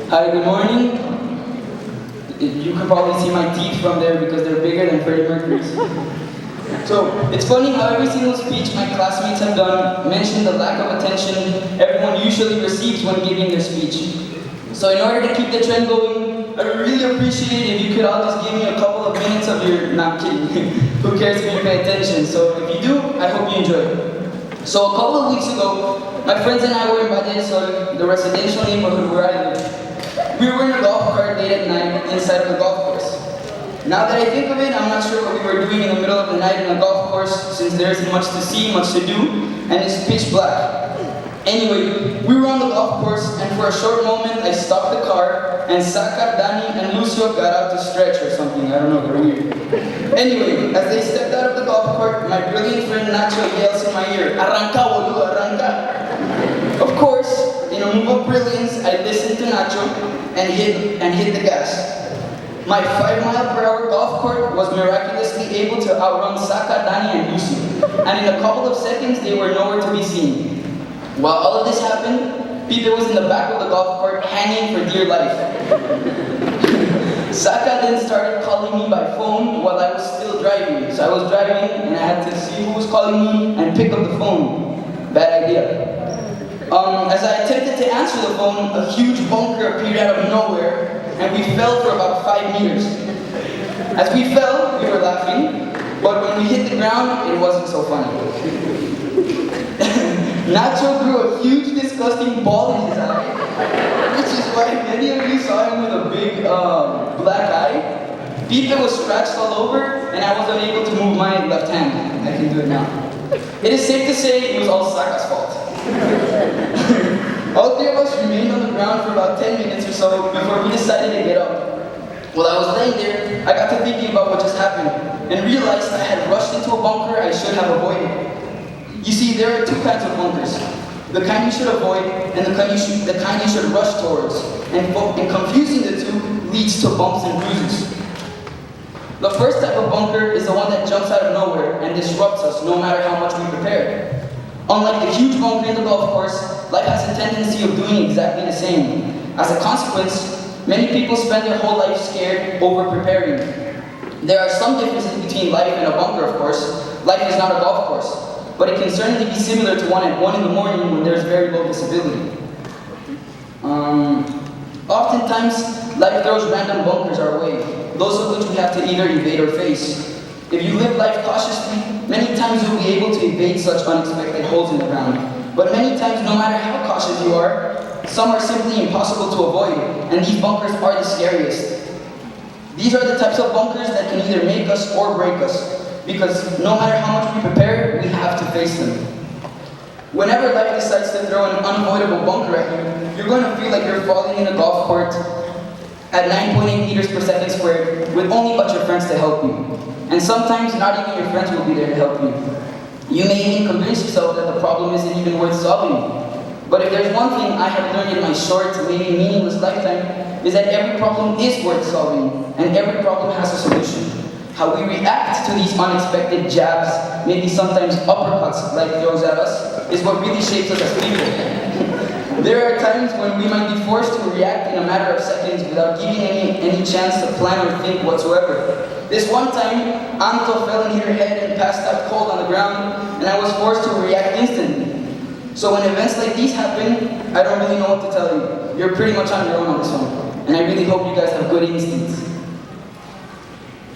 Hi, good morning. You can probably see my teeth from there because they're bigger than Freddie Mercury's. So, it's funny how every single speech my classmates have done mentioned the lack of attention everyone usually receives when giving their speech. So in order to keep the trend going, I would really appreciate it if you could all just give me a couple of minutes of your... No, I'm kidding. Who cares if you pay attention? So if you do, I hope you enjoy it. So a couple of weeks ago, my friends and I were in Bracero, the residential neighborhood where I live. We were in a golf cart late at night inside of the golf course. Now that I think of it, I'm not sure what we were doing in the middle of the night in a golf course since there isn't much to see, much to do, and it's pitch black. Anyway, we were on the golf course, and for a short moment, I stopped the car, and Saka, Dani, and Lucio got out to stretch or something. I don't know, they're weird. Anyway, as they stepped out of the golf cart, my brilliant friend Nacho yells in my ear, "Arranca, boludo, arranca." Of course, in a move of brilliance, I listened to Nacho and hit the gas. My 5-mile-per-hour golf cart was miraculously able to outrun Saka, Dani, and Lucio, and in a couple of seconds, they were nowhere to be seen. While all of this happened, Peter was in the back of the golf cart hanging for dear life. Saka then started calling me by phone while I was still driving. So I was driving and I had to see who was calling me and pick up the phone. Bad idea. As I attempted to answer the phone, a huge bunker appeared out of nowhere and we fell for about 5 meters. As we fell, we were laughing, but when we hit the ground, it wasn't so funny. Nacho grew a huge, disgusting ball in his eye, which is why many of you saw him with a big black eye. Pipe was scratched all over, and I was unable to move my left hand. I can do it now. It is safe to say it was all Saka's fault. All three of us remained on the ground for about 10 minutes or so before we decided to get up. While I was laying there, I got to thinking about what just happened, and realized I had rushed into a bunker I should have avoided. You see, there are two kinds of bunkers. The kind you should avoid, and the kind you should rush towards. And confusing the two leads to bumps and bruises. The first type of bunker is the one that jumps out of nowhere and disrupts us no matter how much we prepare. Unlike the huge bunker in the golf course, life has a tendency of doing exactly the same. As a consequence, many people spend their whole life scared, over-preparing. There are some differences between life and a bunker, of course. Life is not a golf course. But it can certainly be similar to one at 1 in the morning when there's very low visibility. Oftentimes, life throws random bunkers our way, those of which we have to either evade or face. If you live life cautiously, many times you'll be able to evade such unexpected holes in the ground. But many times, no matter how cautious you are, some are simply impossible to avoid, and these bunkers are the scariest. These are the types of bunkers that can either make us or break us. Because no matter how much we prepare, we have to face them. Whenever life decides to throw an unavoidable bunker at you, you're going to feel like you're falling in a golf court at 9.8 meters per second squared with only but your friends to help you. And sometimes not even your friends will be there to help you. You may even convince yourself that the problem isn't even worth solving. But if there's one thing I have learned in my short, maybe meaningless lifetime, is that every problem is worth solving, and every problem has a solution. How we react to these unexpected jabs, maybe sometimes uppercuts life throws at us, is what really shapes us as people. There are times when we might be forced to react in a matter of seconds without giving any chance to plan or think whatsoever. This one time, Anto fell and hit her head and passed out cold on the ground, and I was forced to react instantly. So when events like these happen, I don't really know what to tell you. You're pretty much on your own on this one, and I really hope you guys have good instincts.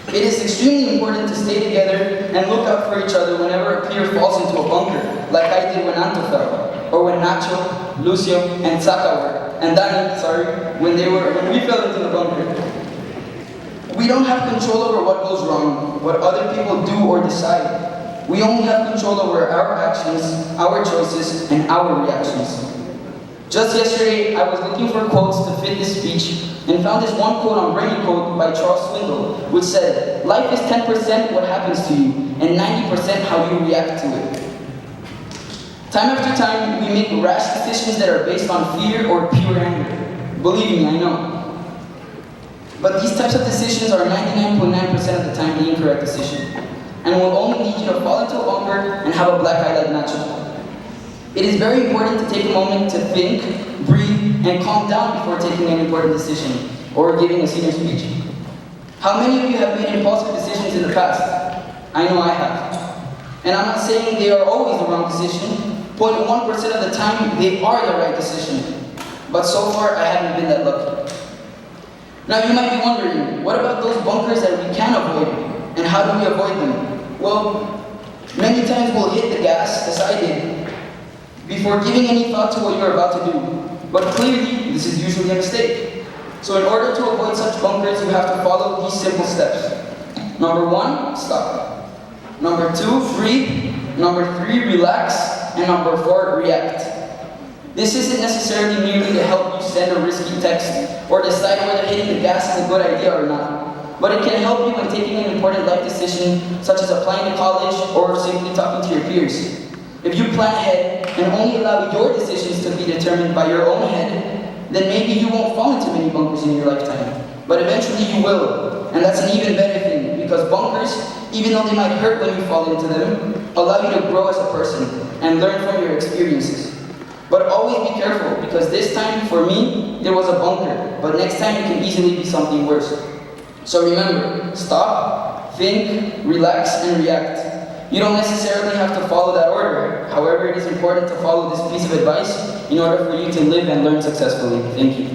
It is extremely important to stay together and look out for each other whenever a peer falls into a bunker, like I did when Anto fell, or when Nacho, Lucio, and Saka were, and Dani, when we fell into the bunker. We don't have control over what goes wrong, what other people do or decide. We only have control over our actions, our choices, and our reactions. Just yesterday, I was looking for quotes to fit this speech and found this one quote on Brainy Quote by Charles Swindoll, which said, "Life is 10% what happens to you, and 90% how you react to it." Time after time, we make rash decisions that are based on fear or pure anger. Believe me, I know. But these types of decisions are 99.9% of the time the incorrect decision, and will only lead you to fall into a bunker and have a black eye like Nacho. It is very important to take a moment to think, breathe, and calm down before taking an important decision or giving a senior speech. How many of you have made impulsive decisions in the past? I know I have. And I'm not saying they are always the wrong decision. 0.1% of the time, they are the right decision. But so far, I haven't been that lucky. Now you might be wondering, what about those bunkers that we can avoid? And how do we avoid them? Well, many times we'll hit the gas, as I did, before giving any thought to what you're about to do. But clearly, this is usually a mistake. So in order to avoid such bunkers, you have to follow these simple steps. Number 1, stop. Number 2, breathe. Number 3, relax. And number 4, react. This isn't necessarily merely to help you send a risky text or decide whether hitting the gas is a good idea or not. But it can help you when taking an important life decision, such as applying to college or simply talking to your peers. If you plan ahead and only allow your decisions to be determined by your own head, then maybe you won't fall into many bunkers in your lifetime. But eventually you will, and that's an even better thing, because bunkers, even though they might hurt when you fall into them, allow you to grow as a person and learn from your experiences. But always be careful, because this time, for me, there was a bunker, but next time it can easily be something worse. So remember, stop, think, relax, and react. You don't necessarily have to follow that order. However, it is important to follow this piece of advice in order for you to live and learn successfully. Thank you.